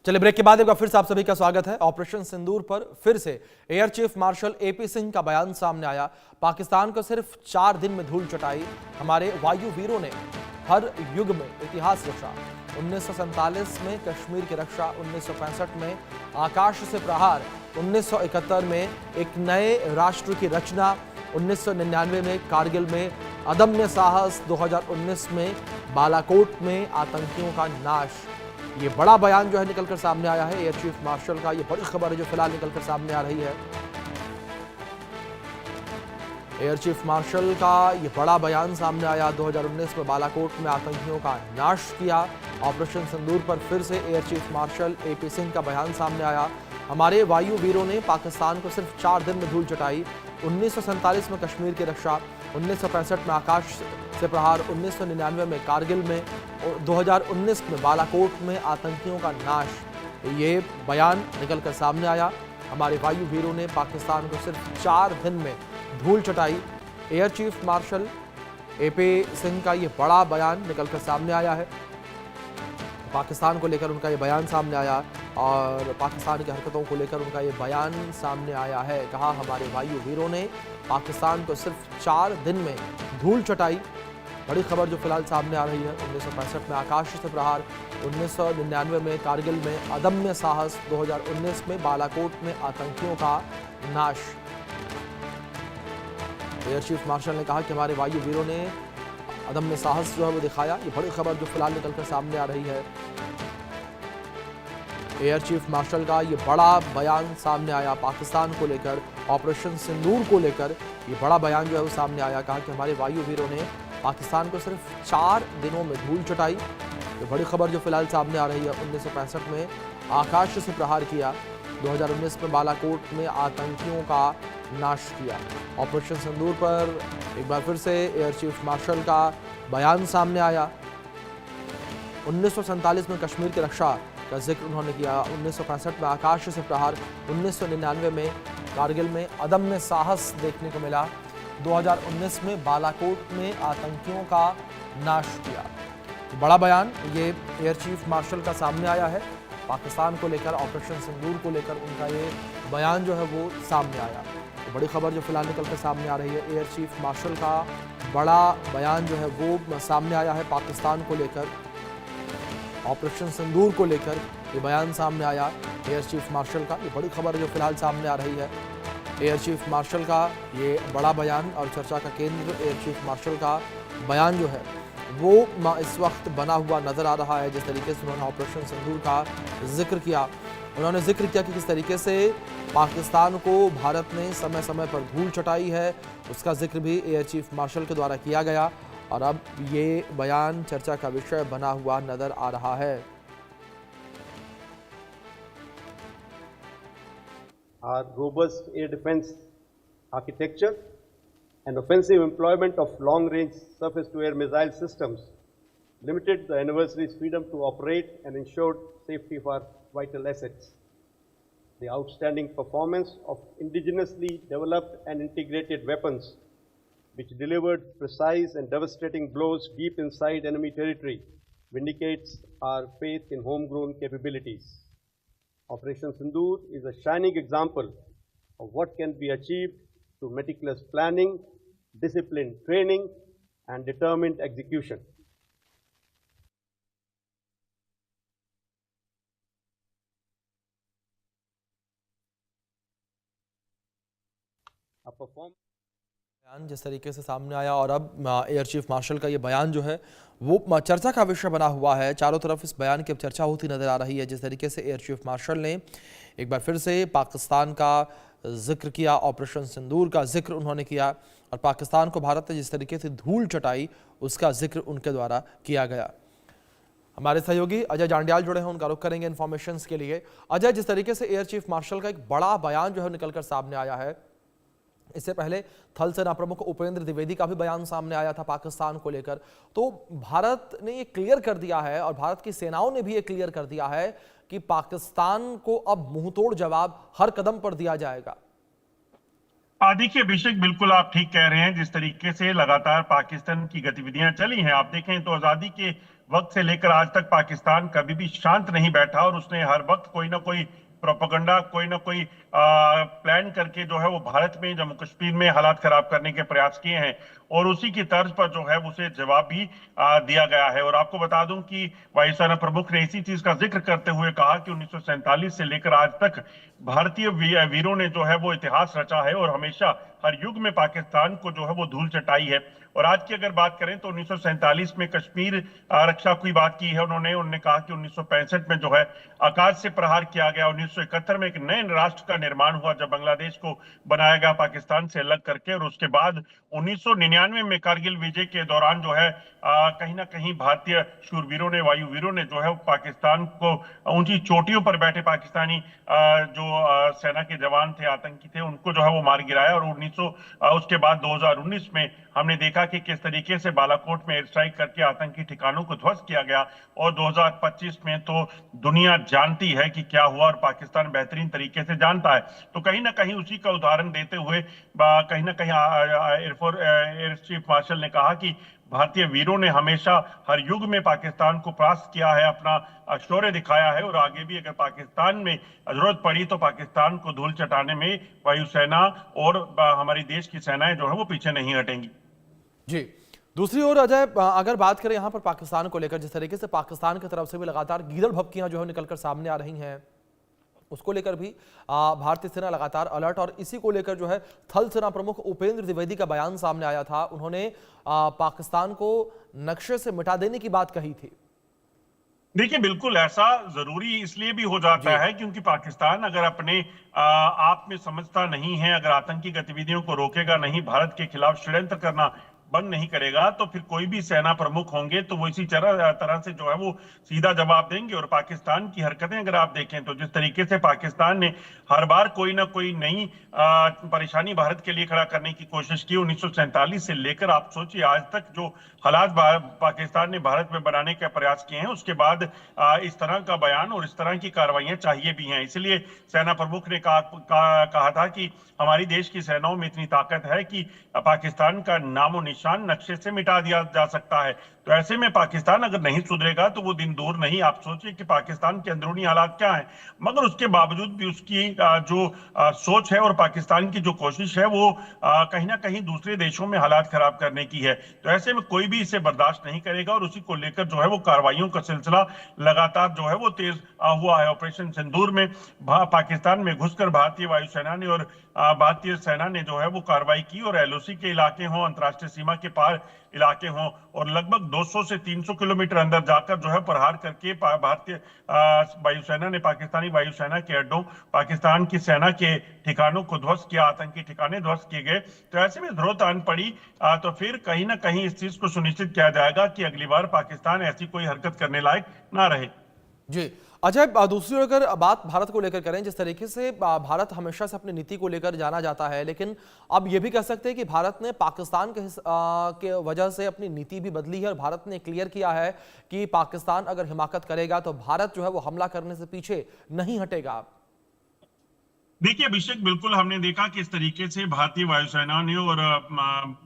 चलिए ब्रेक के बाद एक बार फिर से आप सभी का स्वागत है। ऑपरेशन सिंदूर पर फिर से air chief marshal AP Singh का बयान सामने आया। पाकिस्तान को सिर्फ 4 दिन में धूल चटाई। हमारे वायु वीरों ने हर युग में इतिहास रचा। 1947 में कश्मीर की रक्षा, 1965 में आकाश से प्रहार, 1971 में एक नए राष्ट्र की रचना, 1999 में कारगिल में अदम्य साहस, 2019 में बालाकोट में आतंकियों का नाश। ये बड़ा बयान जो है निकलकर सामने आया है एयर चीफ मार्शल का। ये बड़ी खबर है जो फिलहाल निकलकर सामने आ रही है। एयर चीफ मार्शल का ये बड़ा बयान सामने आया। 2019 में बालाकोट में आतंकियों का नाश किया। ऑपरेशन सिंदूर पर फिर से air chief marshal AP Singh का बयान सामने आया। हमारे वायु वीरों ने पाकिस्तान को सिर्फ 4 दिन में धूल चटाई। 1947 में कश्मीर की रक्षा, 1965 में आकाश से प्रहार, 1999 में कारगिल में और 2019 में बालाकोट में आतंकियों का नाश। ये बयान निकलकर सामने आया। हमारे वायु वीरों ने पाकिस्तान को सिर्फ 4 दिन में धूल चटाई। Air chief marshal AP Singh का ये बड़ा बयान निकलकर सामने आया है। पाकिस्तान को लेकर उनका ये बयान सामने आया और पाकिस्तान की हरकतों को लेकर उनका ये बयान सामने आया है। कहा हमारे वायु वीरों ने पाकिस्तान को सिर्फ 4 दिन में धूल चटाई। बड़ी खबर जो फिलहाल सामने आ रही है। 1965 में आकाश से प्रहार, 1999 में कारगिल में अदम्य साहस, 2019 में बालाकोट में आतंकियों का नाश। एयर चीफ मार्शल ने कहा कि हमारे वायु वीरों ने अदम्य साहस जो है वो दिखाया। ये बड़ी खबर जो फिलहाल निकलकर सामने आ रही है। एयर चीफ मार्शल का ये बड़ा बयान सामने आया पाकिस्तान को लेकर, ऑपरेशन सिंदूर को लेकर ये बड़ा बयान जो है वो सामने आया। कहा कि हमारे वायु वीरों ने पाकिस्तान को सिर्फ 4 दिनों में धूल चटाई। ये बड़ी खबर जो फिलहाल सामने आ रही है। 1965 में आकाश से प्रहार किया, 2019 में बालाकोट में आतंकियों का नाश किया। ऑपरेशन सिंदूर पर एक बार फिर से एयर चीफ मार्शल का बयान सामने आया। 1947 में कश्मीर की रक्षा का जिक्र उन्होंने किया, 1965 में आकाश से प्रहार, 1999 में कारगिल में अदम्य साहस देखने को मिला, 2019 में बालाकोट में आतंकियों का नाश किया। बड़ा बयान ये एयर चीफ मार्शल का सामने आया है। पाकिस्तान को लेकर, ऑपरेशन सिंदूर को लेकर उनका ये बयान जो है वो सामने आया। तो बड़ी खबर जो फिलहाल निकल कर सामने आ रही है। एयर चीफ मार्शल का बड़ा बयान जो है वो सामने आया है पाकिस्तान को लेकर, ऑपरेशन सिंदूर को लेकर ये बयान सामने आया एयर चीफ मार्शल का। ये बड़ी खबर जो फिलहाल सामने आ रही है। एयर चीफ मार्शल का ये बड़ा बयान और चर्चा का केंद्र एयर चीफ मार्शल का बयान जो है वो इस वक्त बना हुआ नजर आ रहा है। जिस तरीके से उन्होंने ऑपरेशन सिंदूर का जिक्र किया, उन्होंने जिक्र किया कि किस तरीके से पाकिस्तान को भारत ने समय समय पर धूल चटाई है, उसका जिक्र भी एयर चीफ मार्शल के द्वारा किया गया और अब ये बयान चर्चा का विषय बना हुआ नजर आ रहा है। Our robust air defense architecture and offensive employment of long-range surface-to-air missile systems limited the anniversary's freedom to operate and ensured safety of our vital assets. The outstanding performance of indigenously developed and integrated weapons, which delivered precise and devastating blows deep inside enemy territory, vindicates our faith in homegrown capabilities. Operation Sindoor is a shining example of what can be achieved through meticulous planning, disciplined training, and determined execution. जिस तरीके से सामने आया और अब air chief marshal का ये बयान जो है वो चर्चा का विषय बना हुआ है। चारों तरफ इस बयान की अब चर्चा होती नजर आ रही है। जिस तरीके से एयर चीफ मार्शल ने एक बार फिर से पाकिस्तान का जिक्र किया, ऑपरेशन सिंदूर का जिक्र उन्होंने किया और पाकिस्तान को भारत ने जिस तरीके से धूल चटाई उसका जिक्र उनके द्वारा किया गया। हमारे सहयोगी अजय जांडियाल जुड़े हैं, उनका रुख करेंगे इन्फॉर्मेशन के लिए। अजय, जिस तरीके से एयर चीफ मार्शल का एक बड़ा बयान जो है निकलकर सामने आया है, इससे पहले थल सेना प्रमुख उपेंद्र द्विवेदी का भी बयान सामने आया था पाकिस्तान को लेकर, तो भारत ने ये क्लियर कर दिया है और भारत की सेनाओं ने भी ये क्लियर कर दिया है कि पाकिस्तान को अब मुंहतोड़ जवाब हर कदम पर दिया जाएगा। देखिए अभिषेक, बिल्कुल आप ठीक कह रहे हैं। जिस तरीके से लगातार पाकिस्तान की गतिविधियां चली हैं, आप देखें तो आजादी के वक्त से लेकर आज तक पाकिस्तान कभी भी शांत नहीं बैठा और उसने हर वक्त कोई ना कोई प्रोपेगेंडा, कोई ना कोई प्लान करके जो है वो भारत में, जम्मू कश्मीर में हालात खराब करने के प्रयास किए हैं और उसी की तर्ज पर जो है उसे जवाब भी दिया गया है। और आपको बता दूं कि वायुसेना प्रमुख ने इसी चीज का जिक्र करते हुए कहा कि 1947 से लेकर आज तक भारतीय वीरों ने जो है वो इतिहास रचा है और हमेशा हर युग में पाकिस्तान को जो है वो धूल चटाई है। और आज की अगर बात करें तो 1947 में कश्मीर आरक्षा की बात की है उन्होंने कहा कि 1965 में जो है आकाश से प्रहार किया गया, 1971 में एक नए राष्ट्र का निर्माण हुआ जब बांग्लादेश को बनाया गया पाकिस्तान से अलग करके, और उसके बाद 1999 में कारगिल विजय के दौरान जो है कहीं ना कहीं भारतीय शूरवीरों ने, वायुवीरों ने जो है पाकिस्तान को ऊंची चोटियों पर बैठे पाकिस्तानी जो सेना के जवान थे, आतंकी थे, उनको जो है वो मार गिराया। और उसके बाद 2019 में हमने देखा कि किस तरीके से बालाकोट में एयर स्ट्राइक करके आतंकी ठिकानों को ध्वस्त किया गया। और 2025 में तो दुनिया जानती है कि क्या हुआ और पाकिस्तान बेहतरीन तरीके से जानता है। तो कहीं ना कहीं उसी का उदाहरण देते हुए कहीं ना कहीं एयर चीफ मार्शल ने कहा कि भारतीय वीरों ने हमेशा हर युग में पाकिस्तान को परास्त किया है, अपना शौर्य दिखाया है और आगे भी अगर पाकिस्तान में जरूरत पड़ी तो पाकिस्तान को धूल चटाने में वायुसेना और हमारी देश की सेनाएं जो है वो पीछे नहीं हटेंगी। जी, दूसरी ओर अजय, अगर बात करें यहाँ पर पाकिस्तान को लेकर, जिस तरीके से पाकिस्तान की तरफ से भी लगातार गीदड़ भभकियां जो है निकलकर सामने आ रही हैं, उसको लेकर भी भारतीय सेना लगातार अलर्ट, और इसी को लेकर जो है थल सेना प्रमुख उपेंद्र द्विवेदी का बयान सामने आया था। उन्होंने पाकिस्तान को नक्शे से मिटा देने की बात कही थी। देखिए, बिल्कुल ऐसा जरूरी इसलिए भी हो जाता है क्योंकि पाकिस्तान अगर अपने आप में समझता नहीं है, अगर आतंकी गतिविधियों को रोकेगा नहीं, भारत के खिलाफ षड्यंत्र करना बंद नहीं करेगा, तो फिर कोई भी सेना प्रमुख होंगे तो वो इसी तरह से जो है वो सीधा जवाब देंगे। और पाकिस्तान की हरकतें अगर आप देखें तो जिस तरीके से पाकिस्तान ने हर बार कोई ना कोई नई परेशानी भारत के लिए खड़ा करने की कोशिश की, 1947 से लेकर आप सोचिए आज तक जो हालात पाकिस्तान ने भारत में बनाने का प्रयास किए हैं, उसके बाद इस तरह का बयान और इस तरह की कार्रवाइयां चाहिए भी हैं। इसलिए सेना प्रमुख ने कहा था कि हमारी देश की सेनाओं में इतनी ताकत है कि पाकिस्तान का नामो निशान नक्शे से मिटा दिया जा सकता है। तो ऐसे में पाकिस्तान अगर नहीं सुधरेगा तो वो दिन दूर नहीं। आप सोचिए कि पाकिस्तान के अंदरूनी हालात क्या है, मगर उसके बावजूद भी उसकी जो सोच है और पाकिस्तान की जो कोशिश है वो कहीं ना कहीं दूसरे देशों में हालात खराब करने की है। तो ऐसे में कोई भी इसे बर्दाश्त नहीं करेगा और उसी को लेकर जो है वो कार्रवाइयों का सिलसिला लगातार जो है वो तेज हुआ है। ऑपरेशन सिंदूर में पाकिस्तान में घुसकर भारतीय वायुसेना ने और भारतीय सेना ने जो है वो कार्रवाई की और एलओसी के इलाके हों, अंतर्राष्ट्रीय सीमा के पार इलाके हों, और लगभग 200 से 300 किलोमीटर अंदर जाकर जो है प्रहार करके भारतीय वायुसेना ने पाकिस्तानी वायुसेना के अड्डों, पाकिस्तान की सेना के ठिकानों को ध्वस्त किया, आतंकी ठिकाने ध्वस्त किए गए। तो ऐसे में जरूरत आन पड़ी तो फिर कहीं ना कहीं इस चीज को सुनिश्चित किया जाएगा कि अगली बार पाकिस्तान ऐसी कोई हरकत करने लायक ना रहे। जी अजय, दूसरी ओर अगर बात भारत को लेकर करें, जिस तरीके से भारत हमेशा से अपनी नीति को लेकर जाना जाता है, लेकिन अब यह भी कह सकते हैं कि भारत ने पाकिस्तान के वजह से अपनी नीति भी बदली है और भारत ने क्लियर किया है कि पाकिस्तान अगर हिमाकत करेगा तो भारत जो है वो हमला करने से पीछे नहीं हटेगा। देखिए अभिषेक, बिल्कुल हमने देखा कि इस तरीके से भारतीय वायुसेना ने और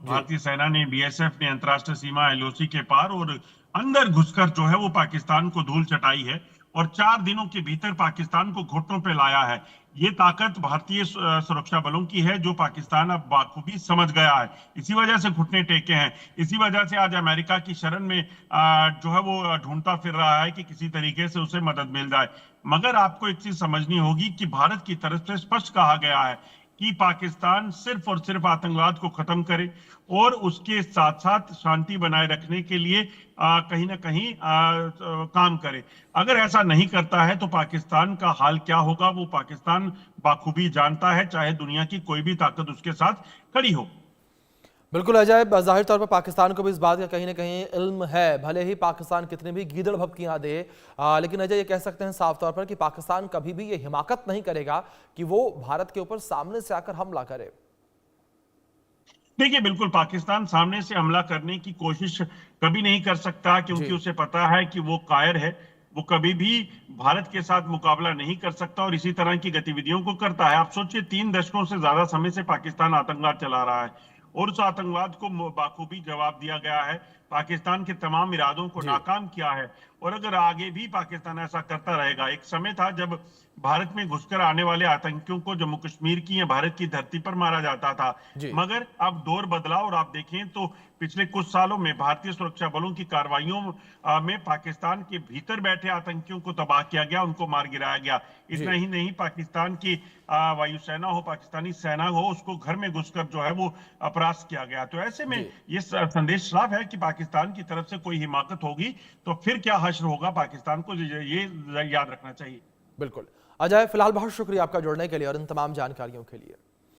भारतीय सेना ने, बीएसएफ ने अंतर्राष्ट्रीय सीमा एलओसी के पार और अंदर घुसकर जो है वो पाकिस्तान को धूल चटाई है और 4 दिनों के भीतर पाकिस्तान को घुटनों पे लाया है। ये ताकत भारतीय सुरक्षा बलों की है जो पाकिस्तान अब बाखूबी समझ गया है, इसी वजह से घुटने टेके हैं, इसी वजह से आज अमेरिका की शरण में जो है वो ढूंढता फिर रहा है कि किसी तरीके से उसे मदद मिल जाए। मगर आपको एक चीज समझनी होगी कि भारत की तरफ से स्पष्ट कहा गया है कि पाकिस्तान सिर्फ और सिर्फ आतंकवाद को खत्म करे और उसके साथ साथ शांति बनाए रखने के लिए कहीं ना कहीं काम करे। अगर ऐसा नहीं करता है तो पाकिस्तान का हाल क्या होगा वो पाकिस्तान बाखूबी जानता है, चाहे दुनिया की कोई भी ताकत उसके साथ खड़ी हो। बिल्कुल अजय, जाहिर तौर पर पाकिस्तान को भी इस बात का कहीं ना कहीं इल्म है, भले ही पाकिस्तान कितने भी गीदड़ भभकियां दे, लेकिन अजय ये कह सकते हैं साफ तौर पर कि पाकिस्तान कभी भी ये हिमाकत नहीं करेगा कि वो भारत के ऊपर सामने से आकर हमला करे। देखिए बिल्कुल, पाकिस्तान सामने से हमला करने की कोशिश कभी नहीं कर सकता क्योंकि उसे पता है कि वो कायर है, वो कभी भी भारत के साथ मुकाबला नहीं कर सकता और इसी तरह की गतिविधियों को करता है। आप सोचिए 3 दशकों से ज्यादा समय से पाकिस्तान आतंकवाद चला रहा है और उस आतंकवाद को बाखूबी जवाब दिया गया है। पाकिस्तान के तमाम इरादों को नाकाम किया है। और अगर आगे भी पाकिस्तान ऐसा करता रहेगा, एक समय था जब भारत में घुसकर आने वाले आतंकियों को जम्मू कश्मीर की या भारत की धरती पर मारा जाता था, मगर अब दौर बदला और आप देखें तो पिछले कुछ सालों में भारतीय सुरक्षा बलों की कार्रवाइयों में पाकिस्तान के भीतर बैठे आतंकियों को तबाह किया गया, उनको मार गिराया गया। इतना ही नहीं, पाकिस्तान की वायुसेना हो, पाकिस्तानी सेना हो, उसको घर में घुसकर जो है वो अपराध किया गया। तो ऐसे में ये संदेश साफ है कि पाकिस्तान की तरफ से कोई हिमाकत होगी तो फिर क्या हश्र होगा पाकिस्तान को, ये याद रखना चाहिए। बिल्कुल अजय, फिलहाल बहुत शुक्रिया आपका जुड़ने के लिए और इन तमाम जानकारियों के लिए।